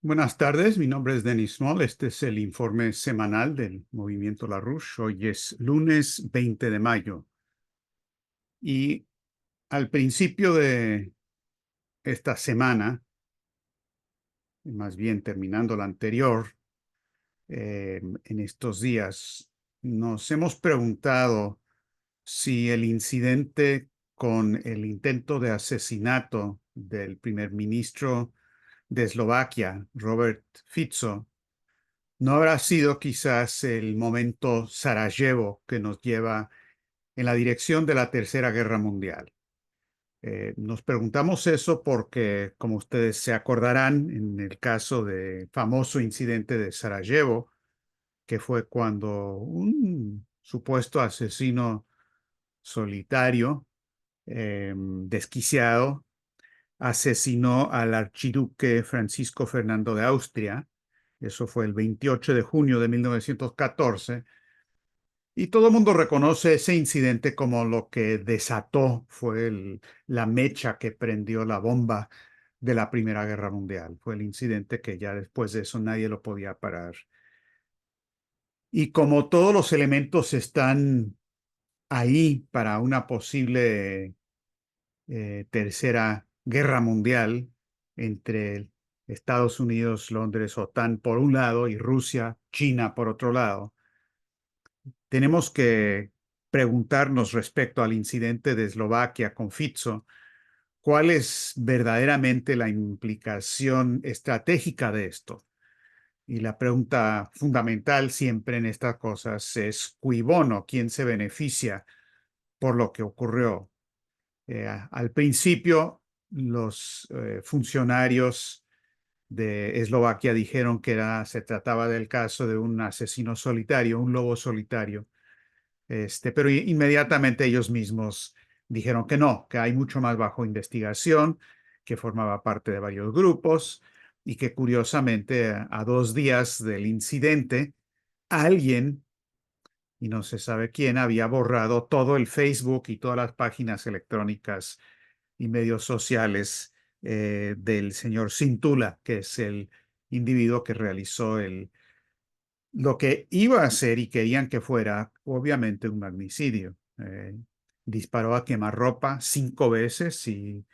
Buenas tardes, mi nombre es Denis Moll. Este es el informe semanal del Movimiento LaRouche. Hoy es lunes 20 de mayo. Y al principio de esta semana, más bien terminando la anterior, en estos días, nos hemos preguntado si el incidente con el intento de asesinato del primer ministro de Eslovaquia, Robert Fico, ¿no habrá sido quizás el momento Sarajevo que nos lleva en la dirección de la Tercera Guerra Mundial? Nos preguntamos eso porque, como ustedes se acordarán, en el caso del famoso incidente de Sarajevo, que fue cuando un supuesto asesino solitario, desquiciado, asesinó al archiduque Francisco Fernando de Austria. Eso fue el 28 de junio de 1914. Y todo el mundo reconoce ese incidente como lo que desató, fue la mecha que prendió la bomba de la Primera Guerra Mundial. Fue el incidente que ya después de eso nadie lo podía parar. Y como todos los elementos están ahí para una posible Tercera Guerra Mundial entre Estados Unidos, Londres, OTAN por un lado y Rusia, China por otro lado, tenemos que preguntarnos respecto al incidente de Eslovaquia con Fico, ¿cuál es verdaderamente la implicación estratégica de esto? Y la pregunta fundamental siempre en estas cosas es cui bono, ¿quién se beneficia por lo que ocurrió? Al principio, los funcionarios de Eslovaquia dijeron que se trataba del caso de un asesino solitario, un lobo solitario. Pero inmediatamente ellos mismos dijeron que no, que hay mucho más bajo investigación, que formaba parte de varios grupos y que curiosamente a 2 días del incidente, alguien, y no se sabe quién, había borrado todo el Facebook y todas las páginas electrónicas y medios sociales del señor Cintula, que es el individuo que realizó lo que iba a ser y querían que fuera, obviamente, un magnicidio. Disparó a quemarropa 5 veces y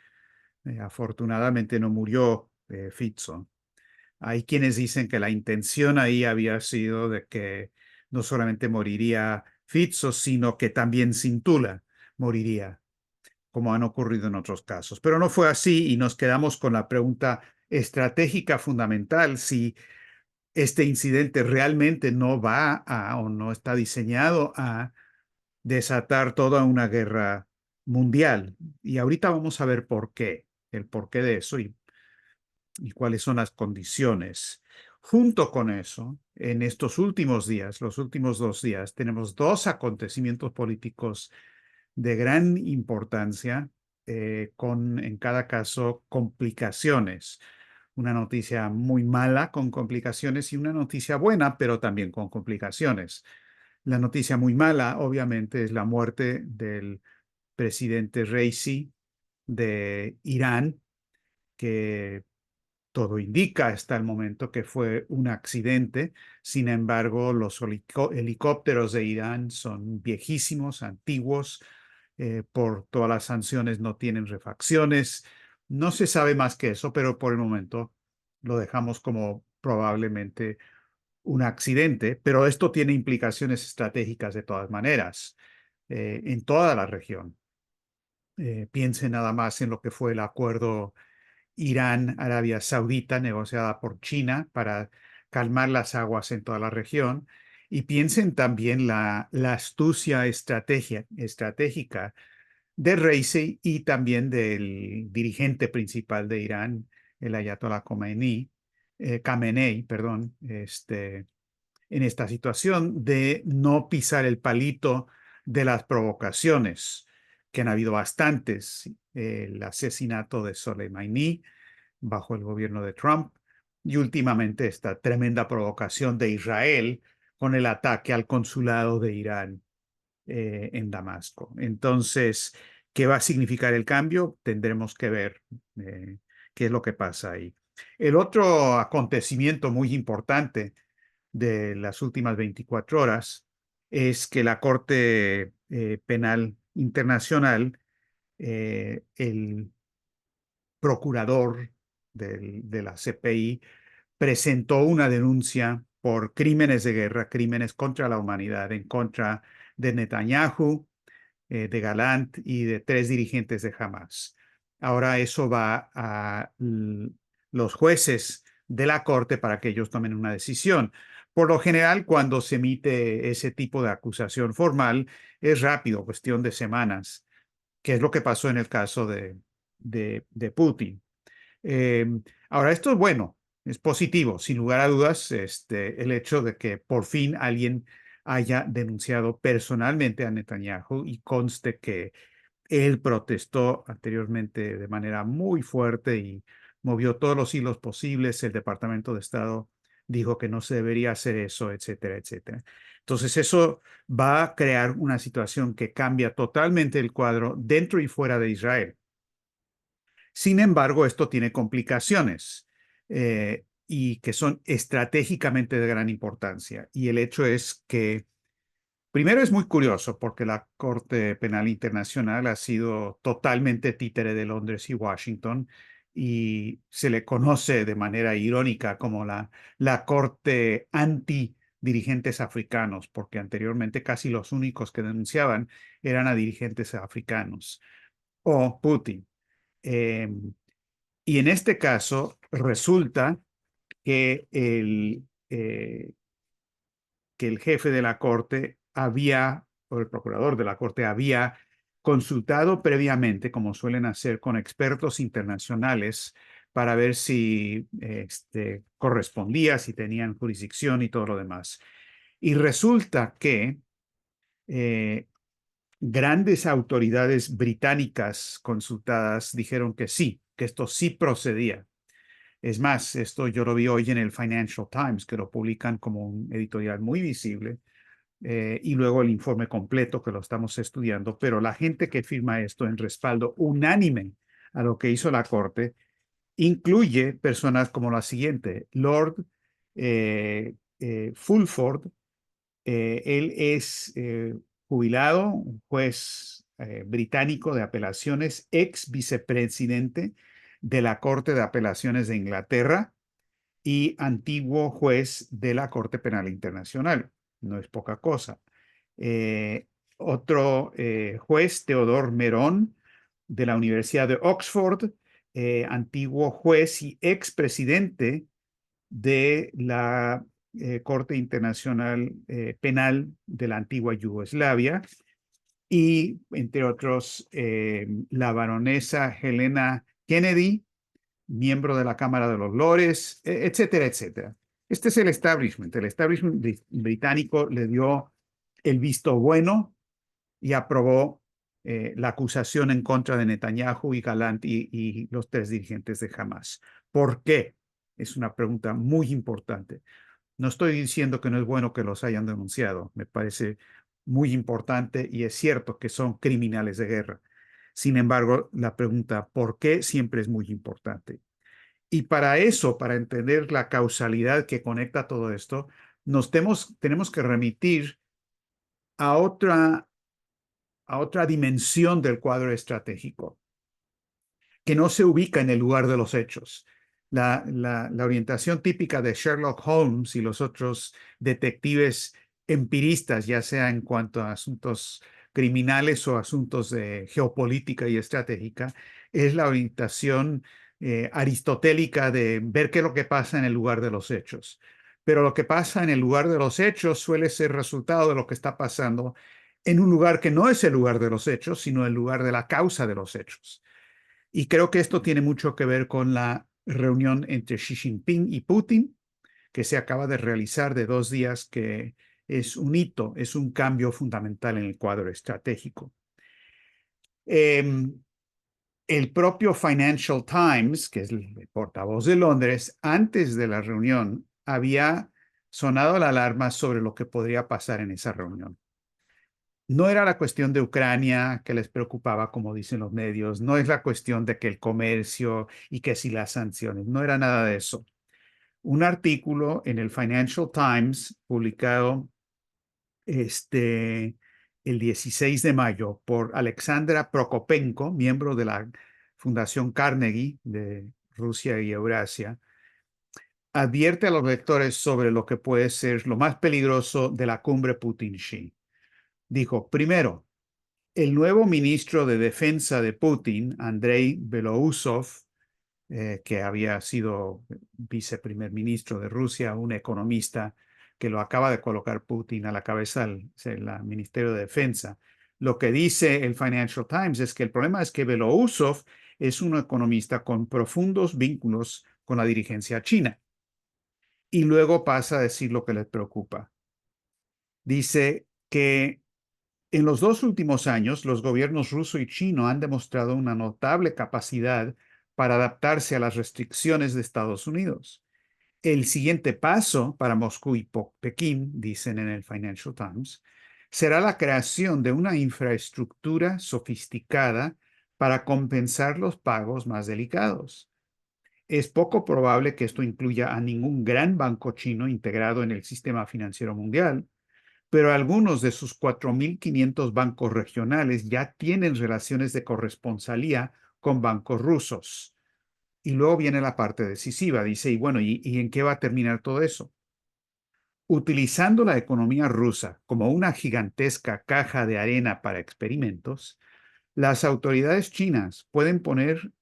afortunadamente no murió Fico. Hay quienes dicen que la intención ahí había sido de que no solamente moriría Fico, sino que también Cintula moriría, como han ocurrido en otros casos. Pero no fue así y nos quedamos con la pregunta estratégica fundamental, si este incidente realmente no va a o no está diseñado a desatar toda una guerra mundial. Y ahorita vamos a ver por qué, el porqué de eso y cuáles son las condiciones. Junto con eso, en estos últimos días, los últimos 2 días, tenemos dos acontecimientos políticos de gran importancia, en cada caso, complicaciones. Una noticia muy mala con complicaciones y una noticia buena, pero también con complicaciones. La noticia muy mala, obviamente, es la muerte del presidente Raisi de Irán, que todo indica hasta el momento que fue un accidente. Sin embargo, los helicópteros de Irán son viejísimos, antiguos, por todas las sanciones no tienen refacciones. No se sabe más que eso, pero por el momento lo dejamos como probablemente un accidente, pero esto tiene implicaciones estratégicas de todas maneras, en toda la región. Piense nada más en lo que fue el acuerdo Irán-Arabia Saudita negociada por China para calmar las aguas en toda la región. Y piensen también la astucia estratégica de Raisi y también del dirigente principal de Irán, el Ayatollah Khamenei, perdón, en esta situación de no pisar el palito de las provocaciones, que han habido bastantes. El asesinato de Soleimani bajo el gobierno de Trump y últimamente esta tremenda provocación de Israel con el ataque al consulado de Irán en Damasco. Entonces, ¿qué va a significar el cambio? Tendremos que ver qué es lo que pasa ahí. El otro acontecimiento muy importante de las últimas 24 horas es que la Corte Penal Internacional, el procurador de la CPI, presentó una denuncia por crímenes de guerra, crímenes contra la humanidad, en contra de Netanyahu, de Galant y de 3 dirigentes de Hamas. Ahora eso va a los jueces de la Corte para que ellos tomen una decisión. Por lo general, cuando se emite ese tipo de acusación formal, es rápido, cuestión de semanas, que es lo que pasó en el caso de Putin. Eh, Ahora, esto es bueno, es positivo, sin lugar a dudas, el hecho de que por fin alguien haya denunciado personalmente a Netanyahu y conste que él protestó anteriormente de manera muy fuerte y movió todos los hilos posibles. El Departamento de Estado dijo que no se debería hacer eso, etcétera, etcétera. Entonces, eso va a crear una situación que cambia totalmente el cuadro dentro y fuera de Israel. Sin embargo, esto tiene complicaciones y que son estratégicamente de gran importancia. Y el hecho es que, primero, es muy curioso porque la Corte Penal Internacional ha sido totalmente títere de Londres y Washington y se le conoce de manera irónica como la Corte anti dirigentes africanos, porque anteriormente casi los únicos que denunciaban eran a dirigentes africanos o Putin. Em, y en este caso resulta que que el jefe de la corte había, o el procurador de la corte había consultado previamente, como suelen hacer con expertos internacionales, para ver si correspondía, si tenían jurisdicción y todo lo demás. Y resulta que eh, grandes autoridades británicas consultadas dijeron que sí, que esto sí procedía. Es más, esto yo lo vi hoy en el Financial Times, que lo publican como un editorial muy visible, y luego el informe completo que lo estamos estudiando, pero la gente que firma esto en respaldo unánime a lo que hizo la Corte incluye personas como la siguiente: Lord Fulford. Él es jubilado, un juez británico de apelaciones, ex vicepresidente de la Corte de Apelaciones de Inglaterra y antiguo juez de la Corte Penal Internacional. No es poca cosa. Eh, Otro juez, Teodor Merón, de la Universidad de Oxford, antiguo juez y expresidente de la Corte Internacional Penal de la antigua Yugoslavia, y, entre otros, la baronesa Helena Kennedy, miembro de la Cámara de los Lores, etcétera, etcétera. Este es el establishment. El establishment británico le dio el visto bueno y aprobó la acusación en contra de Netanyahu y Galant y los 3 dirigentes de Hamas. ¿Por qué? Es una pregunta muy importante. No estoy diciendo que no es bueno que los hayan denunciado. Me parece muy importante y es cierto que son criminales de guerra. Sin embargo, la pregunta ¿por qué? Siempre es muy importante. Y para eso, para entender la causalidad que conecta todo esto, tenemos que remitir a otra dimensión del cuadro estratégico, que no se ubica en el lugar de los hechos. La orientación típica de Sherlock Holmes y los otros detectives empiristas, ya sea en cuanto a asuntos criminales o asuntos de geopolítica y estratégica, es la orientación aristotélica de ver qué es lo que pasa en el lugar de los hechos. Pero lo que pasa en el lugar de los hechos suele ser resultado de lo que está pasando en un lugar que no es el lugar de los hechos, sino el lugar de la causa de los hechos. Y creo que esto tiene mucho que ver con la reunión entre Xi Jinping y Putin, que se acaba de realizar de 2 días, que es un hito, es un cambio fundamental en el cuadro estratégico. El propio Financial Times, que es el portavoz de Londres, antes de la reunión había sonado la alarma sobre lo que podría pasar en esa reunión. No era la cuestión de Ucrania que les preocupaba, como dicen los medios, no es la cuestión de que el comercio y que si las sanciones, no era nada de eso. Un artículo en el Financial Times publicado este, el 16 de mayo por Alexandra Prokopenko, miembro de la Fundación Carnegie de Rusia y Eurasia, advierte a los lectores sobre lo que puede ser lo más peligroso de la cumbre Putin-Xi. Dijo, primero, el nuevo ministro de Defensa de Putin, Andrei Belousov, que había sido viceprimer ministro de Rusia, un economista que lo acaba de colocar Putin a la cabeza del Ministerio de Defensa. Lo que dice el Financial Times es que el problema es que Belousov es un economista con profundos vínculos con la dirigencia china. Y luego pasa a decir lo que les preocupa. Dice que en los 2 últimos años, los gobiernos ruso y chino han demostrado una notable capacidad para adaptarse a las restricciones de Estados Unidos. El siguiente paso para Moscú y Pekín, dicen en el Financial Times, será la creación de una infraestructura sofisticada para compensar los pagos más delicados. Es poco probable que esto incluya a ningún gran banco chino integrado en el sistema financiero mundial, pero algunos de sus 4.500 bancos regionales ya tienen relaciones de corresponsalía con bancos rusos. Y luego viene la parte decisiva, dice, y bueno, ¿y en qué va a terminar todo eso? Utilizando la economía rusa como una gigantesca caja de arena para experimentos, las autoridades chinas pueden poner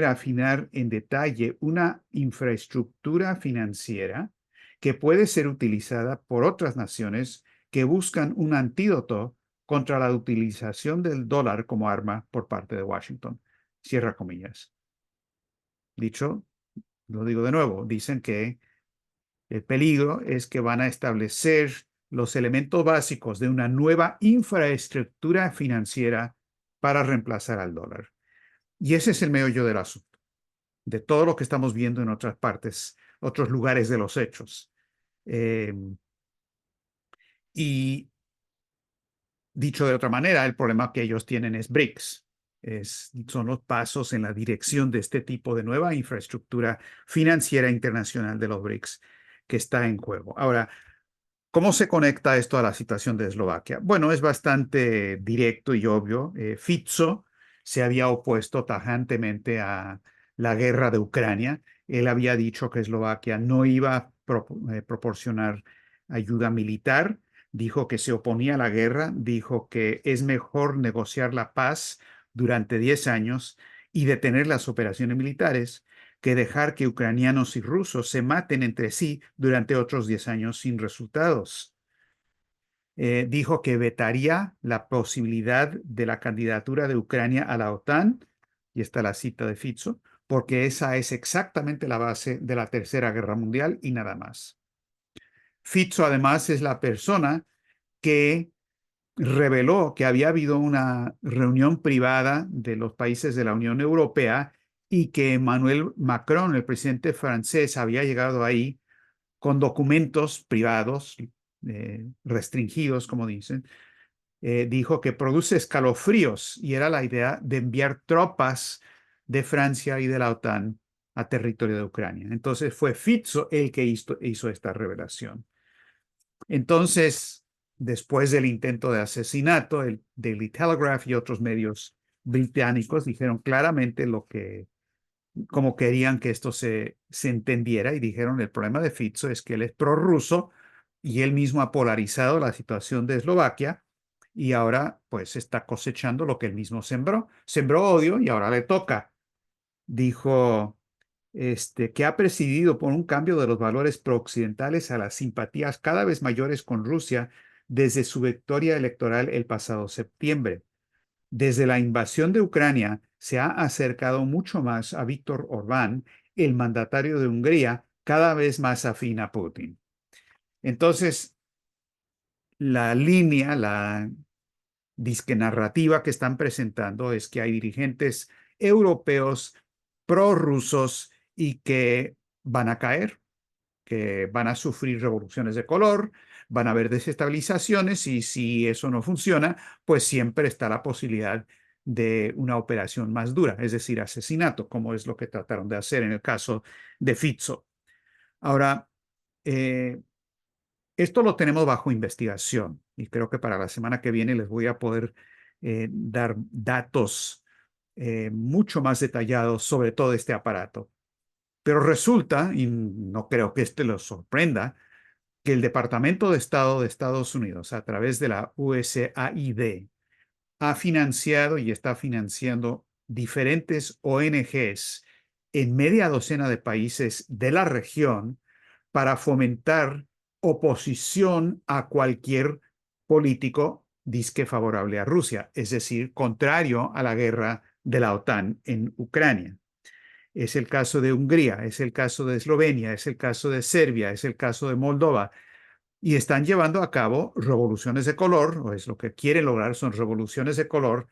a afinar en detalle una infraestructura financiera que puede ser utilizada por otras naciones que buscan un antídoto contra la utilización del dólar como arma por parte de Washington. Cierra comillas. Dicho, lo digo de nuevo, dicen que el peligro es que van a establecer los elementos básicos de una nueva infraestructura financiera para reemplazar al dólar. Y ese es el meollo del asunto, de todo lo que estamos viendo en otras partes, otros lugares de los hechos. Eh, y dicho de otra manera, el problema que ellos tienen es BRICS. Son los pasos en la dirección de este tipo de nueva infraestructura financiera internacional de los BRICS que está en juego. Ahora, ¿cómo se conecta esto a la situación de Eslovaquia? Bueno, es bastante directo y obvio. Fico se había opuesto tajantemente a la guerra de Ucrania. Él había dicho que Eslovaquia no iba a proporcionar ayuda militar. Dijo que se oponía a la guerra. Dijo que es mejor negociar la paz durante 10 años y detener las operaciones militares que dejar que ucranianos y rusos se maten entre sí durante otros 10 años sin resultados. Dijo que vetaría la posibilidad de la candidatura de Ucrania a la OTAN, y está la cita de Fico, porque esa es exactamente la base de la Tercera Guerra Mundial y nada más. Fico además es la persona que reveló que había habido una reunión privada de los países de la Unión Europea y que Emmanuel Macron, el presidente francés, había llegado ahí con documentos privados, restringidos, como dicen. Dijo que produce escalofríos y era la idea de enviar tropas de Francia y de la OTAN a territorio de Ucrania. Entonces fue Fico el que hizo esta revelación. Entonces, después del intento de asesinato, el Daily Telegraph y otros medios británicos dijeron claramente como querían que esto se entendiera y dijeron el problema de Fico es que él es prorruso y él mismo ha polarizado la situación de Eslovaquia y ahora pues está cosechando lo que él mismo sembró. Sembró odio y ahora le toca. Dijo que ha presidido por un cambio de los valores prooccidentales a las simpatías cada vez mayores con Rusia desde su victoria electoral el pasado septiembre. Desde la invasión de Ucrania se ha acercado mucho más a Víctor Orbán, el mandatario de Hungría, cada vez más afín a Putin. Entonces, la línea, la disque narrativa que están presentando es que hay dirigentes europeos prorrusos y que van a caer, que van a sufrir revoluciones de color, van a haber desestabilizaciones y si eso no funciona, pues siempre está la posibilidad de una operación más dura, es decir, asesinato, como es lo que trataron de hacer en el caso de Fitzo. Ahora, eh, esto lo tenemos bajo investigación y creo que para la semana que viene les voy a poder dar datos mucho más detallados sobre todo este aparato. Pero resulta, y no creo que este los sorprenda, que el Departamento de Estado de Estados Unidos, a través de la USAID, ha financiado y está financiando diferentes ONGs en media docena de países de la región para fomentar oposición a cualquier político disque favorable a Rusia, es decir, contrario a la guerra de la OTAN en Ucrania. Es el caso de Hungría, es el caso de Eslovenia, es el caso de Serbia, es el caso de Moldova, y están llevando a cabo revoluciones de color, o es lo que quieren lograr, son revoluciones de color,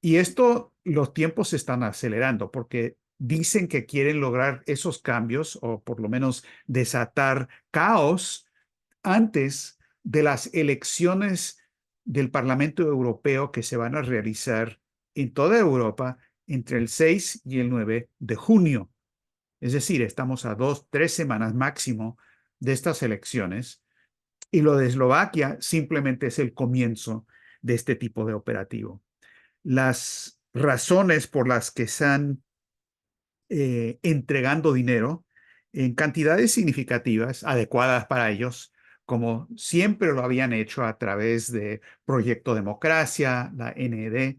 y esto los tiempos se están acelerando porque dicen que quieren lograr esos cambios o por lo menos desatar caos antes de las elecciones del Parlamento Europeo que se van a realizar en toda Europa entre el 6 y el 9 de junio. Es decir, estamos a 2, 3 semanas máximo de estas elecciones y lo de Eslovaquia simplemente es el comienzo de este tipo de operativo. Las razones por las que están entregando dinero en cantidades significativas, adecuadas para ellos, como siempre lo habían hecho a través de Proyecto Democracia, la NED,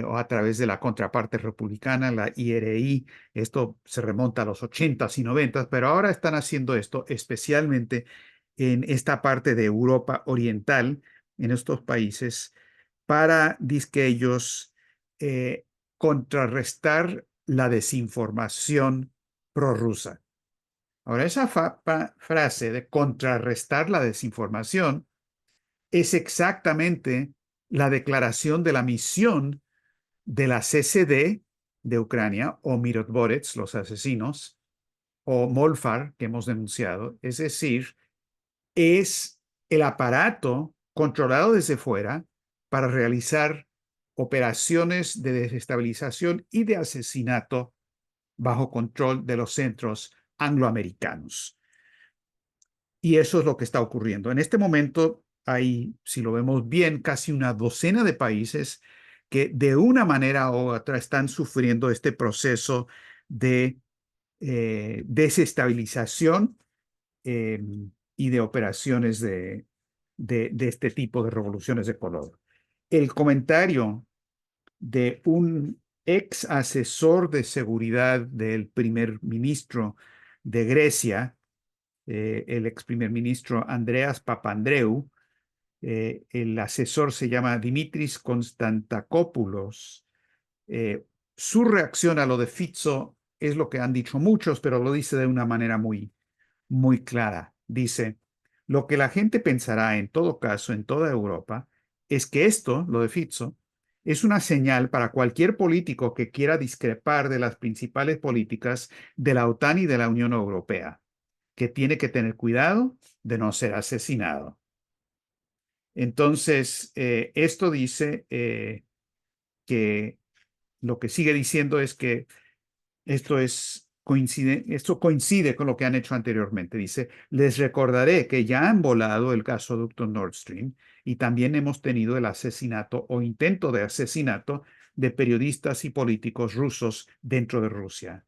o a través de la contraparte republicana, la IRI. Esto se remonta a los 80s y 90s, pero ahora están haciendo esto especialmente en esta parte de Europa Oriental, en estos países, para, dizque ellos, contrarrestar la desinformación prorrusa. Ahora, esa frase de contrarrestar la desinformación es exactamente la declaración de la misión de la CCD de Ucrania, o Mirotvorets, los asesinos, o Molfar, que hemos denunciado. Es decir, es el aparato controlado desde fuera para realizar operaciones de desestabilización y de asesinato bajo control de los centros angloamericanos. Y eso es lo que está ocurriendo. En este momento hay, si lo vemos bien, casi una docena de países que de una manera u otra están sufriendo este proceso de desestabilización eh, y de operaciones de este tipo de revoluciones de color. El comentario de un ex asesor de seguridad del primer ministro de Grecia, el ex primer ministro Andreas Papandreou, el asesor se llama Dimitris Konstantakopoulos. Eh, Su reacción a lo de Fitzo es lo que han dicho muchos, pero lo dice de una manera muy clara. Dice, lo que la gente pensará en todo caso en toda Europa es que esto, lo de Fitzo, es una señal para cualquier político que quiera discrepar de las principales políticas de la OTAN y de la Unión Europea, que tiene que tener cuidado de no ser asesinado. Entonces, esto dice que lo que sigue diciendo es que esto coincide con lo que han hecho anteriormente. Dice, les recordaré que ya han volado el gasoducto Nord Stream y también hemos tenido el asesinato o intento de asesinato de periodistas y políticos rusos dentro de Rusia.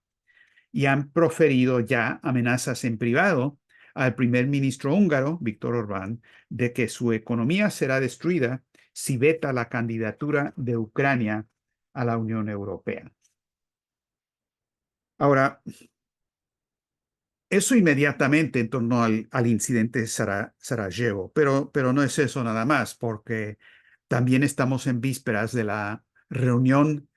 Y han proferido ya amenazas en privado al primer ministro húngaro, Víctor Orbán, de que su economía será destruida si veta la candidatura de Ucrania a la Unión Europea. Ahora, eso inmediatamente en torno al incidente de Sarajevo, pero no es eso nada más, porque también estamos en vísperas de la reunión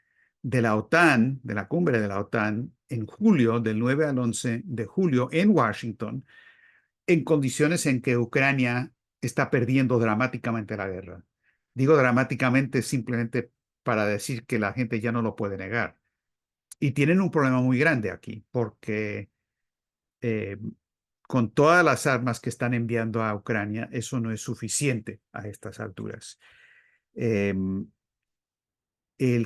de la OTAN, de la cumbre de la OTAN, en julio, del 9 al 11 de julio, en Washington, en condiciones en que Ucrania está perdiendo dramáticamente la guerra. Digo dramáticamente simplemente para decir que la gente ya no lo puede negar. Y tienen un problema muy grande aquí, porque eh, con todas las armas que están enviando a Ucrania, eso no es suficiente a estas alturas. El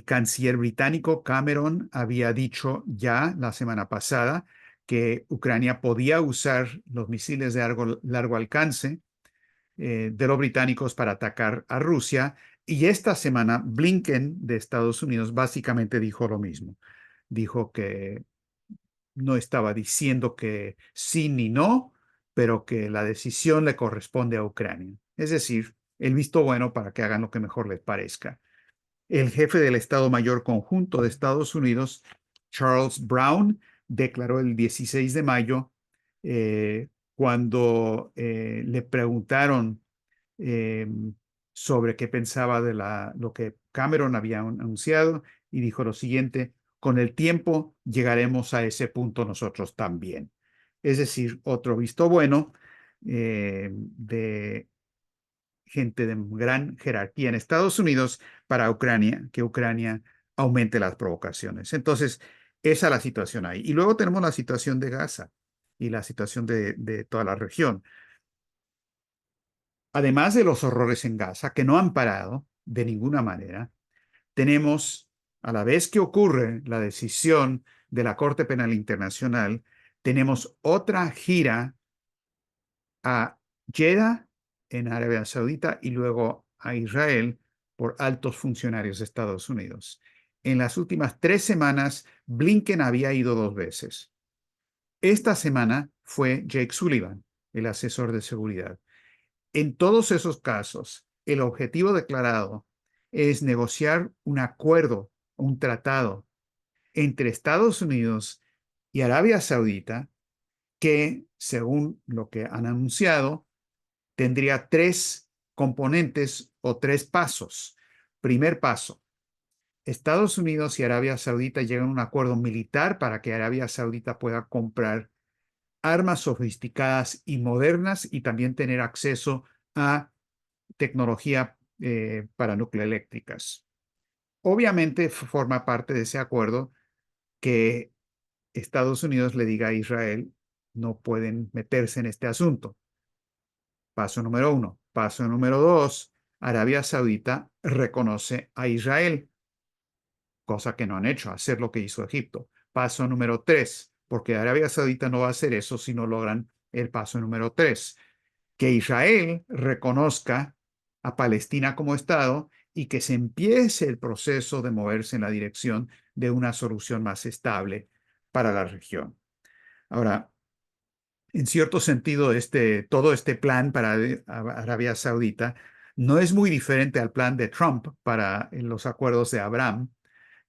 canciller británico Cameron había dicho ya la semana pasada que Ucrania podía usar los misiles de largo alcance de los británicos para atacar a Rusia. Y esta semana Blinken de Estados Unidos básicamente dijo lo mismo. Dijo que no estaba diciendo que sí ni no, pero que la decisión le corresponde a Ucrania. Es decir, el visto bueno para que hagan lo que mejor les parezca. El jefe del Estado Mayor Conjunto de Estados Unidos, Charles Brown, declaró el 16 de mayo, cuando le preguntaron eh, sobre qué pensaba de lo que Cameron había anunciado, y dijo lo siguiente: con el tiempo llegaremos a ese punto nosotros también. Es decir, otro visto bueno de gente de gran jerarquía en Estados Unidos para Ucrania, que Ucrania aumente las provocaciones. Entonces, esa es la situación ahí. Y luego tenemos la situación de Gaza y la situación de toda la región. Además de los horrores en Gaza, que no han parado de ninguna manera, tenemos, a la vez que ocurre la decisión de la Corte Penal Internacional, tenemos otra gira a Jeddah, en Arabia Saudita, y luego a Israel por altos funcionarios de Estados Unidos. En las últimas 3 semanas, Blinken había ido 2 veces. Esta semana fue Jake Sullivan, el asesor de seguridad. En todos esos casos, el objetivo declarado es negociar un acuerdo, un tratado entre Estados Unidos y Arabia Saudita que, según lo que han anunciado, tendría 3 componentes o 3 pasos. Primer paso: Estados Unidos y Arabia Saudita llegan a un acuerdo militar para que Arabia Saudita pueda comprar armas sofisticadas y modernas y también tener acceso a tecnología para nucleoeléctricas. Obviamente forma parte de ese acuerdo que Estados Unidos le diga a Israel: no pueden meterse en este asunto. Paso número 1. Paso número 2. Arabia Saudita reconoce a Israel, cosa que no han hecho, hacer lo que hizo Egipto. Paso número 3, porque Arabia Saudita no va a hacer eso si no logran el paso número 3, que Israel reconozca a Palestina como Estado y que se empiece el proceso de moverse en la dirección de una solución más estable para la región. Ahora, en cierto sentido, todo este plan para Arabia Saudita no es muy diferente al plan de Trump para los acuerdos de Abraham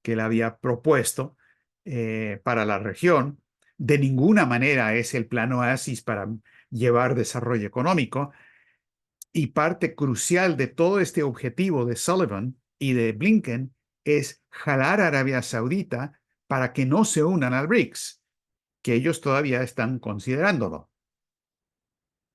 que él había propuesto para la región. De ninguna manera es el plan Oasis para llevar desarrollo económico, y parte crucial de todo este objetivo de Sullivan y de Blinken es jalar a Arabia Saudita para que no se unan al BRICS, que ellos todavía están considerándolo.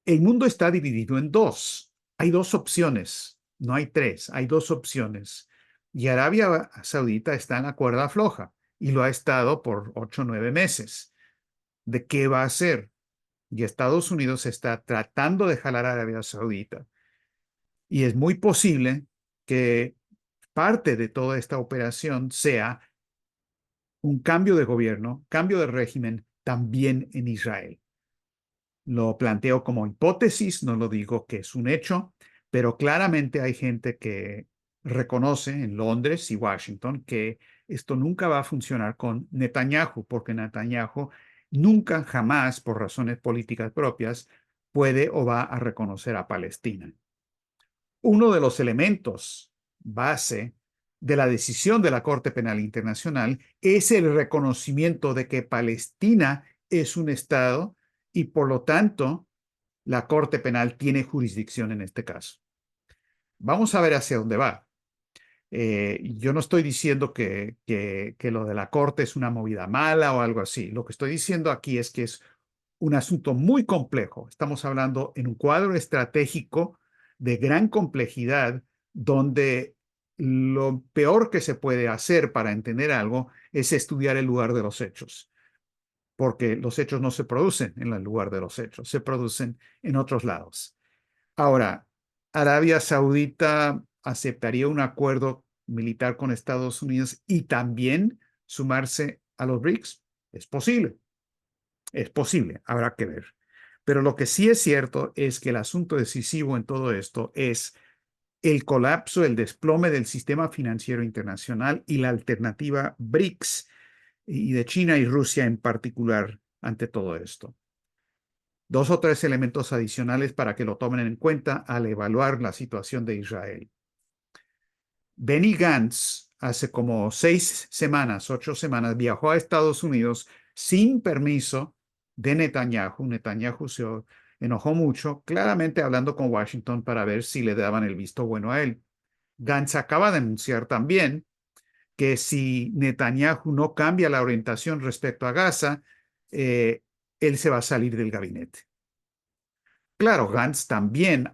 El mundo está dividido en dos. Hay dos opciones, no hay tres, hay dos opciones. Y Arabia Saudita está en la cuerda floja y lo ha estado por 8 o 9 meses. ¿De qué va a hacer? Y Estados Unidos está tratando de jalar a Arabia Saudita. Y es muy posible que parte de toda esta operación sea un cambio de gobierno, cambio de régimen también en Israel. Lo planteo como hipótesis, no lo digo que es un hecho, pero claramente hay gente que reconoce en Londres y Washington que esto nunca va a funcionar con Netanyahu, porque Netanyahu nunca, jamás, por razones políticas propias, puede o va a reconocer a Palestina. Uno de los elementos base de la decisión de la Corte Penal Internacional es el reconocimiento de que Palestina es un Estado y, por lo tanto, la Corte Penal tiene jurisdicción en este caso. Vamos a ver hacia dónde va. Yo no estoy diciendo que lo de la Corte es una movida mala o algo así. Lo que estoy diciendo aquí es que es un asunto muy complejo. Estamos hablando en un cuadro estratégico de gran complejidad, donde lo peor que se puede hacer para entender algo es estudiar el lugar de los hechos. porque los hechos no se producen en el lugar de los hechos, se producen en otros lados. Ahora, Arabia Saudita aceptaría un acuerdo militar con Estados Unidos y también sumarse a los BRICS. Es posible, habrá que ver. Pero lo que sí es cierto es que el asunto decisivo en todo esto es el colapso, el desplome del sistema financiero internacional y la alternativa BRICS y de China y Rusia en particular ante todo esto. Dos o tres elementos adicionales para que lo tomen en cuenta al evaluar la situación de Israel. Benny Gantz hace como 6 semanas, 8 semanas, viajó a Estados Unidos sin permiso de Netanyahu. Netanyahu se enojó mucho, claramente hablando con Washington para ver si le daban el visto bueno a él. Gantz acaba de anunciar también que si Netanyahu no cambia la orientación respecto a Gaza, eh, él se va a salir del gabinete. Claro, Gantz también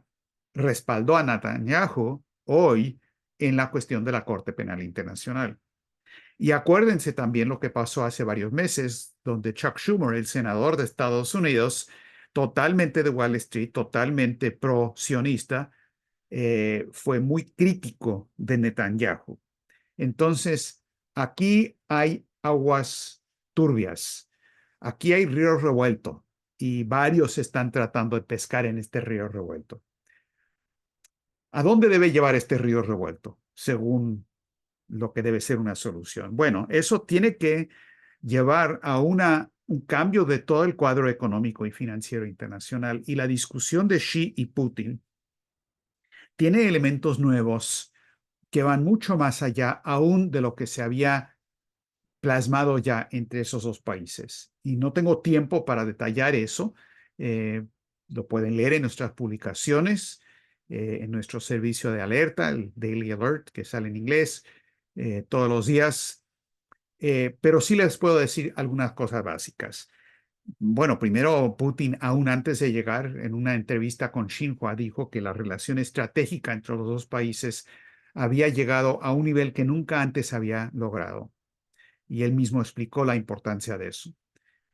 respaldó a Netanyahu hoy en la cuestión de la Corte Penal Internacional. Y acuérdense también lo que pasó hace varios meses, donde Chuck Schumer, el senador de Estados Unidos, totalmente de Wall Street, totalmente pro-sionista, fue muy crítico de Netanyahu. Entonces, aquí hay aguas turbias, aquí hay río revuelto y varios están tratando de pescar en este río revuelto. ¿A dónde debe llevar este río revuelto, según lo que debe ser una solución? Bueno, eso tiene que llevar a un cambio de todo el cuadro económico y financiero internacional, y la discusión de Xi y Putin tiene elementos nuevos que van mucho más allá aún de lo que se había plasmado ya entre esos dos países. Y no tengo tiempo para detallar eso. Eh, lo pueden leer en nuestras publicaciones, en nuestro servicio de alerta, el Daily Alert, que sale en inglés todos los días. Pero sí les puedo decir algunas cosas básicas. Bueno, primero, Putin, aún antes de llegar, en una entrevista con Xinhua, dijo que la relación estratégica entre los dos países había llegado a un nivel que nunca antes había logrado. Y él mismo explicó la importancia de eso.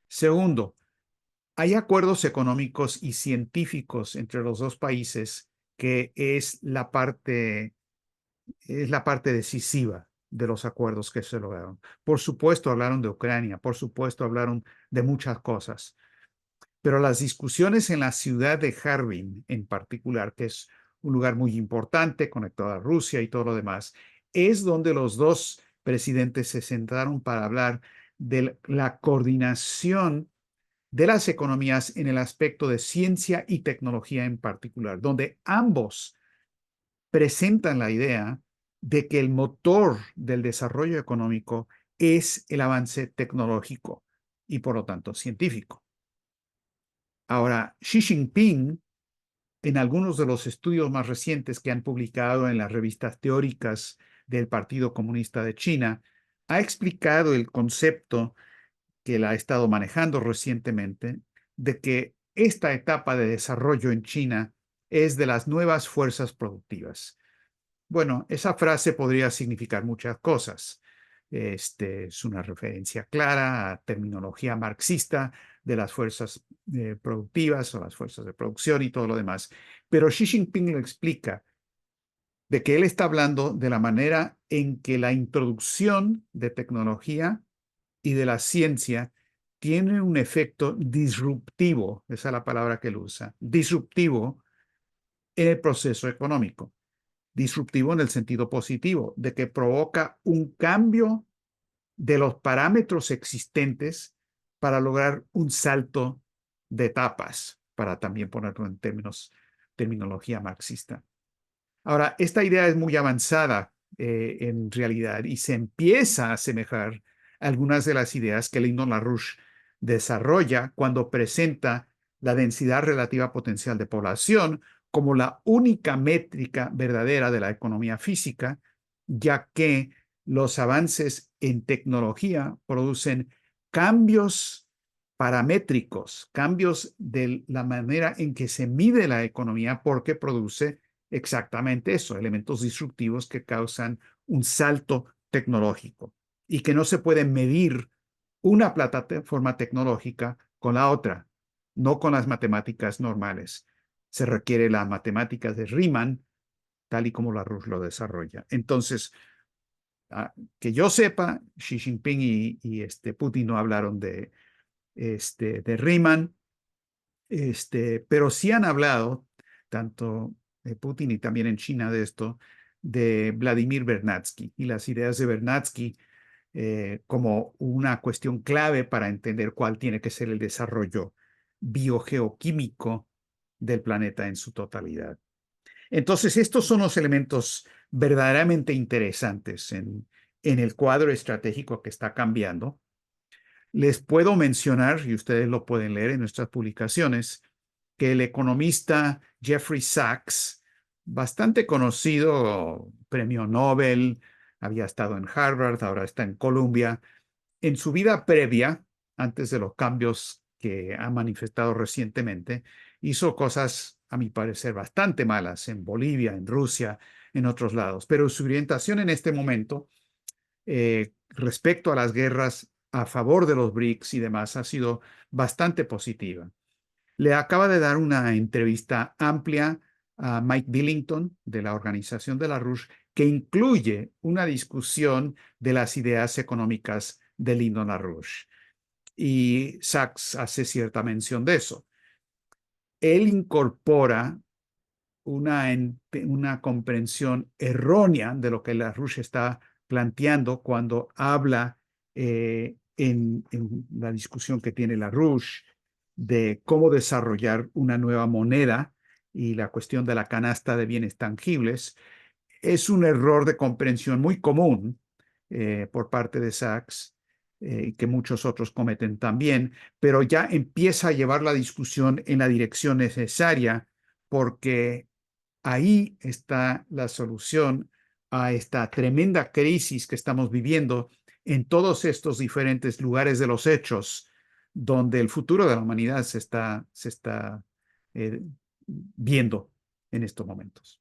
Segundo, hay acuerdos económicos y científicos entre los dos países que es la parte decisiva de los acuerdos que se lograron. Por supuesto, hablaron de Ucrania, por supuesto, hablaron de muchas cosas, pero las discusiones en la ciudad de Harbin en particular, que es un lugar muy importante conectado a Rusia y todo lo demás, es donde los dos presidentes se sentaron para hablar de la coordinación de las economías en el aspecto de ciencia y tecnología en particular, donde ambos presentan la idea de que el motor del desarrollo económico es el avance tecnológico y por lo tanto científico. Ahora, Xi Jinping, en algunos de los estudios más recientes que han publicado en las revistas teóricas del Partido Comunista de China, ha explicado el concepto que él ha estado manejando recientemente de que esta etapa de desarrollo en China es de las nuevas fuerzas productivas. Bueno, esa frase podría significar muchas cosas. Es una referencia clara a terminología marxista de las fuerzas productivas o las fuerzas de producción y todo lo demás. Pero Xi Jinping lo explica de que él está hablando de la manera en que la introducción de tecnología y de la ciencia tiene un efecto disruptivo, esa es la palabra que él usa, disruptivo en el proceso económico. Disruptivo en el sentido positivo, de que provoca un cambio de los parámetros existentes para lograr un salto de etapas, para también ponerlo en terminología marxista. Ahora, esta idea es muy avanzada en realidad y se empieza a asemejar a algunas de las ideas que Lyndon LaRouche desarrolla cuando presenta la densidad relativa potencial de población como la única métrica verdadera de la economía física, ya que los avances en tecnología producen cambios paramétricos, cambios de la manera en que se mide la economía porque produce exactamente eso, elementos disruptivos que causan un salto tecnológico y que no se puede medir una plataforma tecnológica con la otra, no con las matemáticas normales. Se requiere la matemática de Riemann, tal y como la RUS lo desarrolla. Entonces, que yo sepa, Xi Jinping y Putin no hablaron de Riemann, pero sí han hablado, tanto Putin y también en China de esto, de Vladimir Vernadsky y las ideas de Vernadsky como una cuestión clave para entender cuál tiene que ser el desarrollo biogeoquímico del planeta en su totalidad. Entonces, estos son los elementos verdaderamente interesantes en el cuadro estratégico que está cambiando. Les puedo mencionar, y ustedes lo pueden leer en nuestras publicaciones, que el economista Jeffrey Sachs, bastante conocido, premio Nobel, había estado en Harvard, ahora está en Columbia, en su vida previa, antes de los cambios que ha manifestado recientemente, hizo cosas, a mi parecer, bastante malas en Bolivia, en Rusia, en otros lados. Pero su orientación en este momento respecto a las guerras a favor de los BRICS y demás ha sido bastante positiva. Le acaba de dar una entrevista amplia a Mike Billington de la Organización de la RUSH que incluye una discusión de las ideas económicas de Lyndon LaRouche. Y Sachs hace cierta mención de eso. Él incorpora una comprensión errónea de lo que LaRouche está planteando cuando habla en la discusión que tiene LaRouche de cómo desarrollar una nueva moneda y la cuestión de la canasta de bienes tangibles. Es un error de comprensión muy común por parte de Sachs, que muchos otros cometen también, pero ya empieza a llevar la discusión en la dirección necesaria porque ahí está la solución a esta tremenda crisis que estamos viviendo en todos estos diferentes lugares de los hechos, donde el futuro de la humanidad se está viendo en estos momentos.